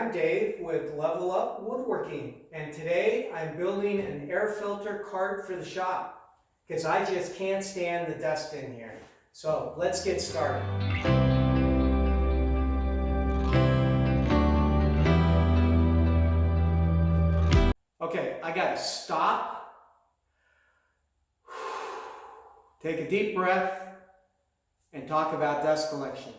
I'm Dave with Level Up Woodworking, and today I'm building an air filter cart for the shop because I just can't stand the dust in here. So let's get started. Okay, I gotta stop, take a deep breath, and talk about dust collection.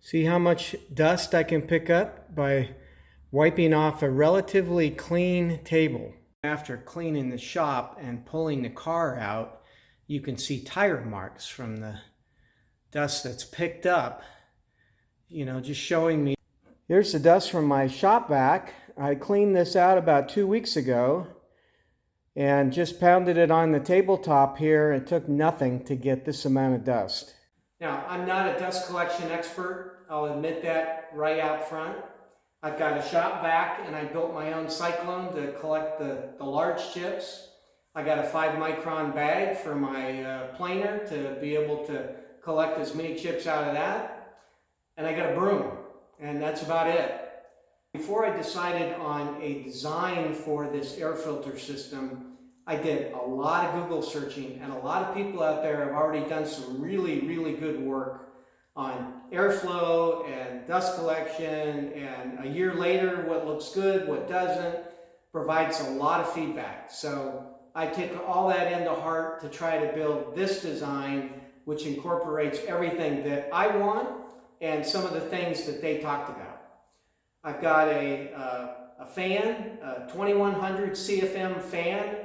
See how much dust I can pick up by wiping off a relatively clean table. After cleaning the shop and pulling the car out, you can see tire marks from the dust that's picked up, just showing me. Here's the dust from my shop vac. I cleaned this out about 2 weeks ago and just pounded it on the tabletop here. It took nothing to get this amount of dust. Now, I'm not a dust collection expert. I'll admit that right out front. I've got a shop vac and I built my own cyclone to collect the large chips. I got a 5-micron bag for my planer to be able to collect as many chips out of that. And I got a broom, and that's about it. Before I decided on a design for this air filter system, I did a lot of Google searching, and a lot of people out there have already done some really, really good work on airflow and dust collection, and a year later, what looks good, what doesn't, provides a lot of feedback. So I took all that into heart to try to build this design, which incorporates everything that I want and some of the things that they talked about. I've got a fan, a 2100 CFM fan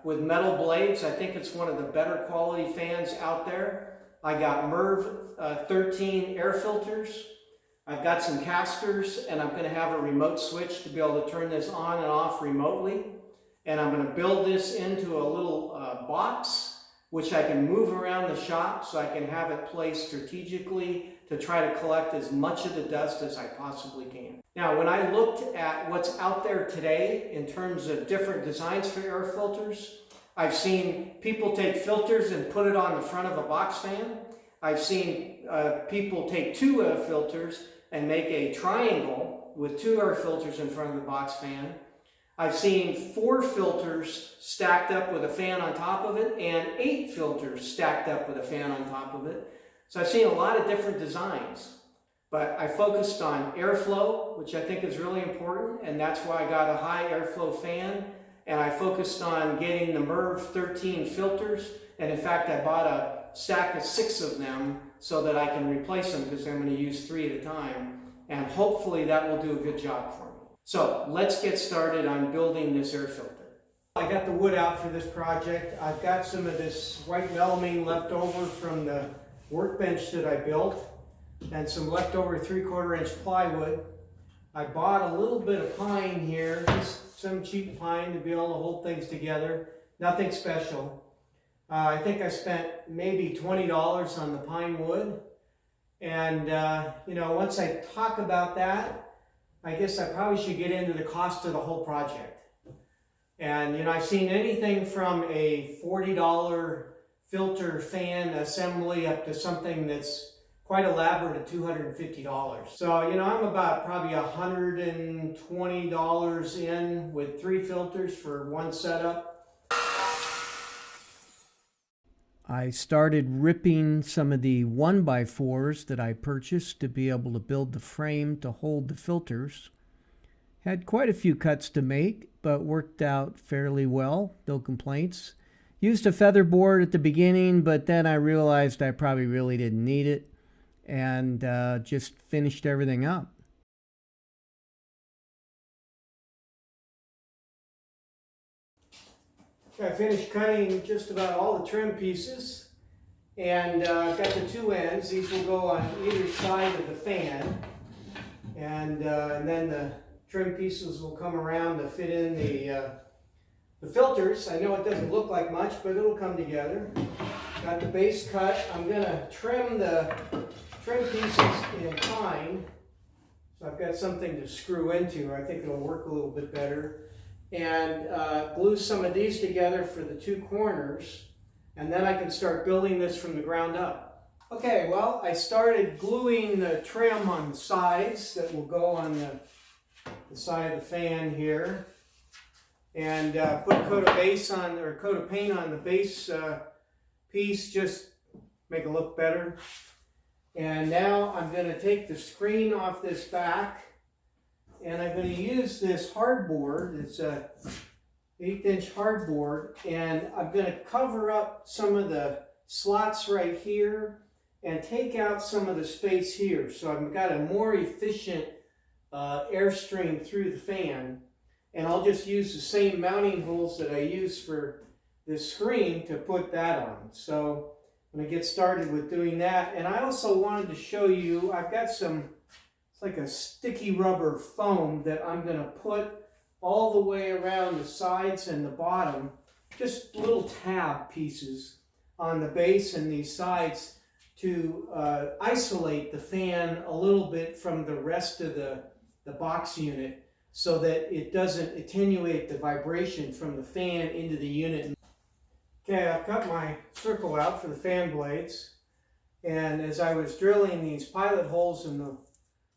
with metal blades. I think it's one of the better quality fans out there. I got MERV 13 air filters. I've got some casters, and I'm going to have a remote switch to be able to turn this on and off remotely. And I'm going to build this into a little box, which I can move around the shop so I can have it placed strategically to try to collect as much of the dust as I possibly can. Now, when I looked at what's out there today in terms of different designs for air filters, I've seen people take filters and put it on the front of a box fan. I've seen people take 2 air filters and make a triangle with 2 air filters in front of the box fan. I've seen 4 filters stacked up with a fan on top of it and 8 filters stacked up with a fan on top of it. So I've seen a lot of different designs, but I focused on airflow, which I think is really important, and that's why I got a high airflow fan. And I focused on getting the MERV 13 filters, and in fact I bought a stack of 6 of them so that I can replace them because I'm going to use 3 at a time, and hopefully that will do a good job for me. So let's get started on building this air filter. I got the wood out for this project. I've got some of this white melamine left over from the workbench that I built, and some leftover 3/4 inch plywood. I bought a little bit of pine here, just some cheap pine to be able to hold things together. Nothing special. I think I spent maybe $20 on the pine wood. And, once I talk about that, I guess I probably should get into the cost of the whole project. And, I've seen anything from a $40 filter fan assembly up to something that's quite elaborate at $250. So, I'm about probably $120 in with 3 filters for one setup. I started ripping some of the 1x4s that I purchased to be able to build the frame to hold the filters. Had quite a few cuts to make, but worked out fairly well, no complaints. Used a feather board at the beginning, but then I realized I probably really didn't need it, and just finished everything up. I finished cutting just about all the trim pieces, and I've got the 2 ends. These will go on either side of the fan, and then the trim pieces will come around to fit in the filters. I know it doesn't look like much, but it'll come together. Got the base cut. I'm going to trim the trim pieces in pine, so I've got something to screw into. I think it'll work a little bit better. And glue some of these together for the 2 corners, and then I can start building this from the ground up. Okay, well, I started gluing the trim on the sides that will go on the side of the fan here, and put a coat of base on, or a coat of paint on the base piece, just make it look better. And now I'm going to take the screen off this back, and I'm going to use this hardboard. It's a 1/8" hardboard, and I'm going to cover up some of the slots right here and take out some of the space here. So I've got a more efficient airstream through the fan, and I'll just use the same mounting holes that I use for this screen to put that on. So I'm going to get started with doing that. And I also wanted to show you, I've got some, it's like a sticky rubber foam that I'm going to put all the way around the sides and the bottom, just little tab pieces on the base and these sides to isolate the fan a little bit from the rest of the box unit, so that it doesn't attenuate the vibration from the fan into the unit. Okay, I've cut my circle out for the fan blades, and as I was drilling these pilot holes in the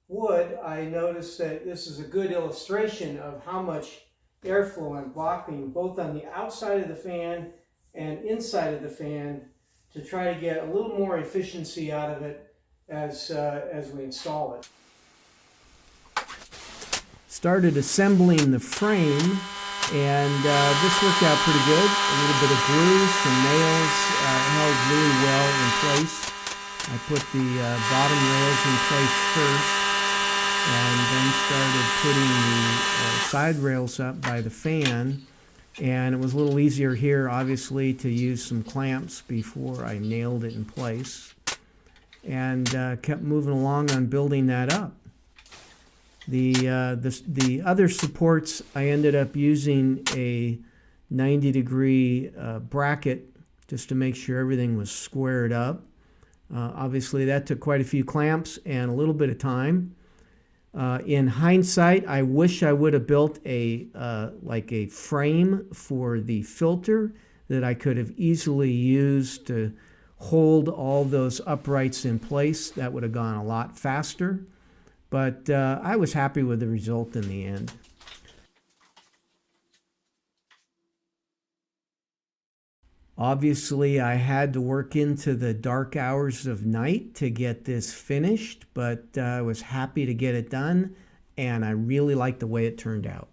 wood, I noticed that this is a good illustration of how much airflow I'm blocking, both on the outside of the fan and inside of the fan, to try to get a little more efficiency out of it as we install it. Started assembling the frame, and this worked out pretty good. A little bit of glue, some nails, held really well in place. I put the bottom rails in place first, and then started putting the side rails up by the fan. And it was a little easier here, obviously, to use some clamps before I nailed it in place. And kept moving along on building that up. The other supports, I ended up using a 90-degree bracket just to make sure everything was squared up. Obviously, that took quite a few clamps and a little bit of time. In hindsight, I wish I would have built like a frame for the filter that I could have easily used to hold all those uprights in place. That would have gone a lot faster. But I was happy with the result in the end. Obviously, I had to work into the dark hours of night to get this finished, but I was happy to get it done, and I really liked the way it turned out.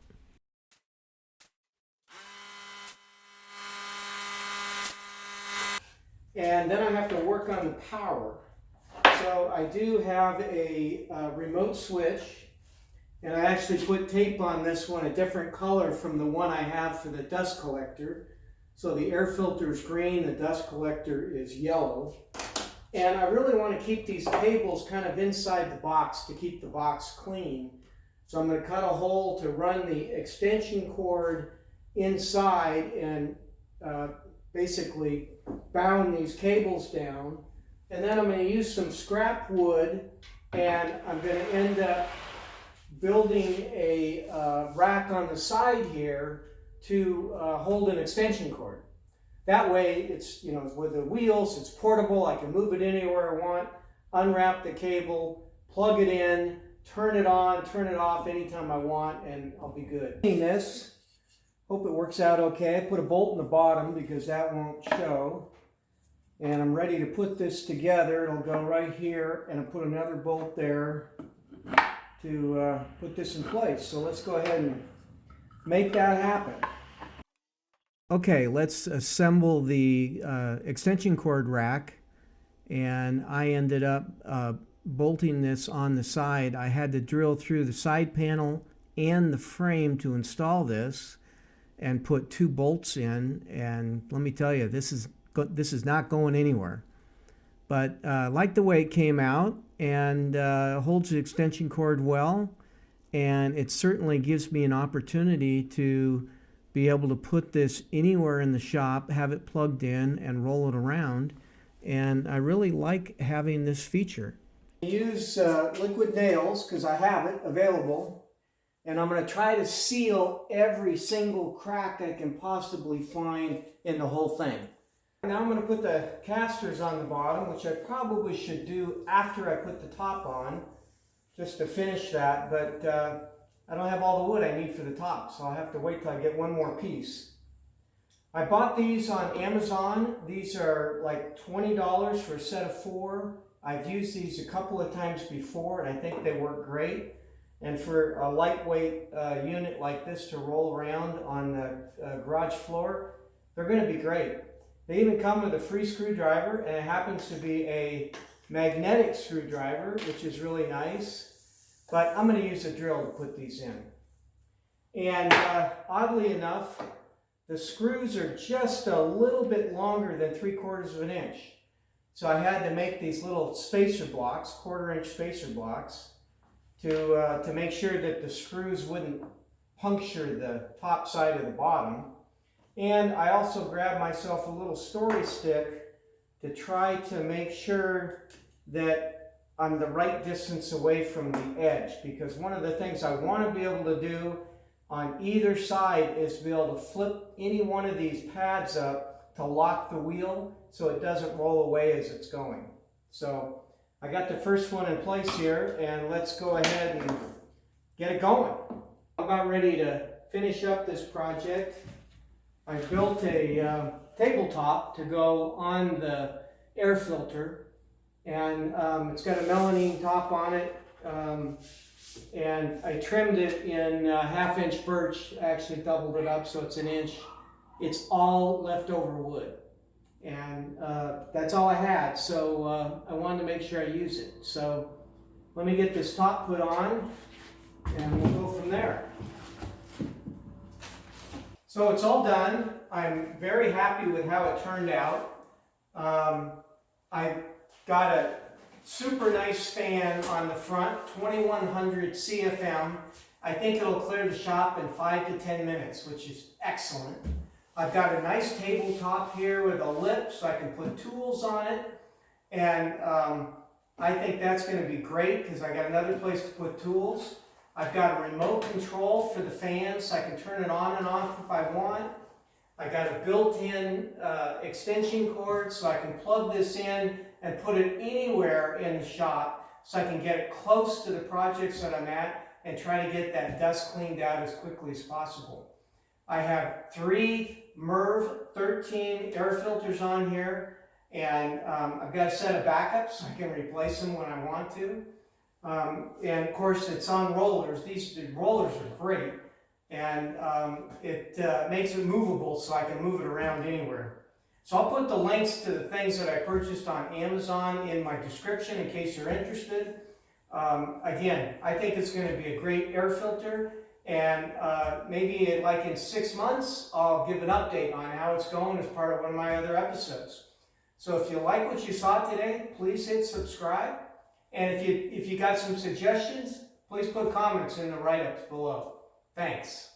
And then I have to work on the power. So I do have a remote switch, and I actually put tape on this one, a different color from the one I have for the dust collector. So the air filter is green, the dust collector is yellow. And I really want to keep these cables kind of inside the box to keep the box clean. So I'm going to cut a hole to run the extension cord inside and basically bound these cables down. And then I'm going to use some scrap wood, and I'm going to end up building a rack on the side here to hold an extension cord. That way, it's, you know, with the wheels, it's portable. I can move it anywhere I want, unwrap the cable, plug it in, turn it on, turn it off anytime I want, and I'll be good. This, hope it works out okay. I put a bolt in the bottom because that won't show. And I'm ready to put this together. It'll go right here, and I'll put another bolt there to put this in place. So let's go ahead and make that happen. Okay, let's assemble the extension cord rack, and I ended up bolting this on the side. I had to drill through the side panel and the frame to install this and put 2 bolts in, and let me tell you, this is not going anywhere. But I like the way it came out, and holds the extension cord well, and it certainly gives me an opportunity to be able to put this anywhere in the shop, have it plugged in, and roll it around. And I really like having this feature. I use liquid nails because I have it available, and I'm going to try to seal every single crack I can possibly find in the whole thing. Now I'm going to put the casters on the bottom, which I probably should do after I put the top on, just to finish that, but I don't have all the wood I need for the top, so I'll have to wait till I get one more piece. I bought these on Amazon. These are like $20 for a set of 4. I've used these a couple of times before and I think they work great. And for a lightweight unit like this to roll around on the garage floor, they're going to be great. They even come with a free screwdriver, and it happens to be a magnetic screwdriver, which is really nice. But I'm going to use a drill to put these in. And oddly enough, the screws are just a little bit longer than 3/4 of an inch. So I had to make these little spacer blocks, 1/4 inch spacer blocks, to make sure that the screws wouldn't puncture the top side of the bottom. And I also grabbed myself a little story stick to try to make sure that I'm the right distance away from the edge, because one of the things I want to be able to do on either side is be able to flip any one of these pads up to lock the wheel so it doesn't roll away as it's going. So I got the first one in place here, and let's go ahead and get it going. I'm about ready to finish up this project. I built a tabletop to go on the air filter, and it's got a melamine top on it, and I trimmed it in 1/2 inch birch. I actually doubled it up so it's 1 inch. It's all leftover wood, and that's all I had, so I wanted to make sure I use it. So let me get this top put on and we'll go from there. So it's all done. I'm very happy with how it turned out. I got a super nice fan on the front, 2100 CFM. I think it'll clear the shop in 5 to 10 minutes, which is excellent. I've got a nice tabletop here with a lip so I can put tools on it. And I think that's going to be great because I got another place to put tools. I've got a remote control for the fan so I can turn it on and off if I want. I got a built-in extension cord so I can plug this in and put it anywhere in the shop so I can get it close to the projects that I'm at and try to get that dust cleaned out as quickly as possible. I have 3 MERV 13 air filters on here, and I've got a set of backups so I can replace them when I want to. And of course it's on rollers. These rollers are great, and it makes it movable so I can move it around anywhere. So I'll put the links to the things that I purchased on Amazon in my description in case you're interested. Again, I think it's going to be a great air filter, and maybe like in 6 months I'll give an update on how it's going as part of one of my other episodes. So if you like what you saw today, please hit subscribe. And if you got some suggestions, please put comments in the write-ups below. Thanks.